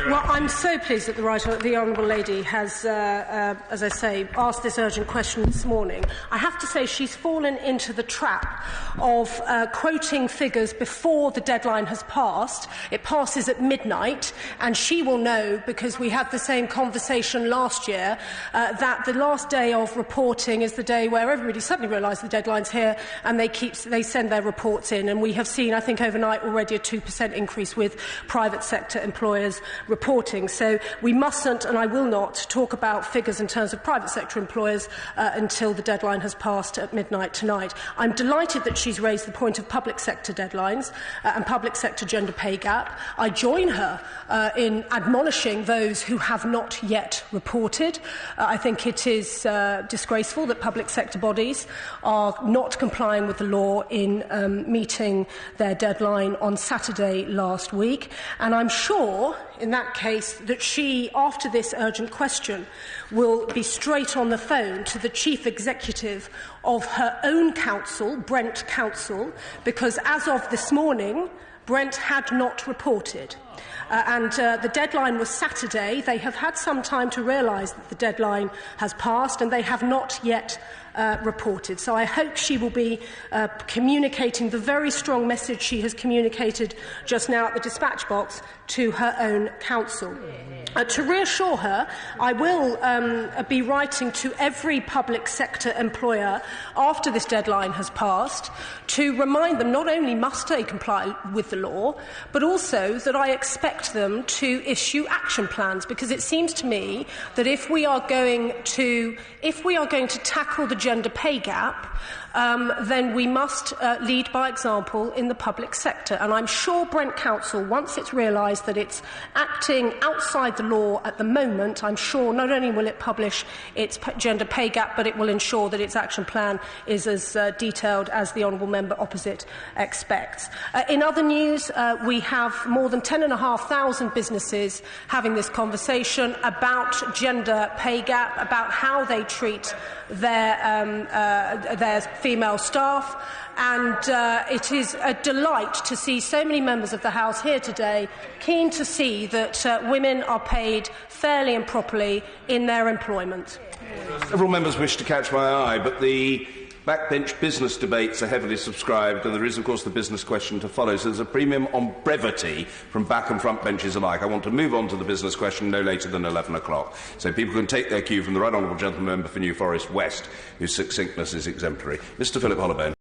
Well, I'm so pleased that the Honourable Lady has, as I say, asked this urgent question this morning. I have to say she's fallen into the trap of quoting figures before the deadline has passed. It passes at midnight, and she will know, because we had the same conversation last year, that the last day of reporting is the day where everybody suddenly realises the deadline's here and they send their reports in. And we have seen, I think, overnight already a 2% increase with private sector employers reporting. So we mustn't, and I will not, talk about figures in terms of private sector employers until the deadline has passed at midnight tonight. I'm delighted that she's raised the point of public sector deadlines and public sector gender pay gap. I join her in admonishing those who have not yet reported. I think it is disgraceful that public sector bodies are not complying with the law in meeting their deadline on Saturday last week. And I'm sure, in that case, that she, after this urgent question, will be straight on the phone to the chief executive of her own council, Brent Council, because as of this morning, Brent had not reported. The deadline was Saturday. They have had some time to realise that the deadline has passed, and they have not yet reported. So I hope she will be communicating the very strong message she has communicated just now at the dispatch box to her own council. To reassure her, I will be writing to every public sector employer after this deadline has passed to remind them not only must they comply with the law, but also that I expect them to issue action plans, because it seems to me that if we are going to tackle the gender pay gap, then we must lead by example in the public sector. And I'm sure Brent Council, once it's realised that it's acting outside the law at the moment, I'm sure not only will it publish its gender pay gap, but it will ensure that its action plan is as detailed as the Honourable Member opposite expects. In other news, we have more than 10,500 businesses having this conversation about gender pay gap, about how they treat their female staff, and it is a delight to see so many members of the House here today keen to see that women are paid fairly and properly in their employment. Several members wish to catch my eye, but the backbench business debates are heavily subscribed, and there is, of course, the business question to follow. So there's a premium on brevity from back and front benches alike. I want to move on to the business question no later than 11 o'clock, so people can take their cue from the Right Honourable Gentleman Member for New Forest West, whose succinctness is exemplary. Mr Philip Hollobone.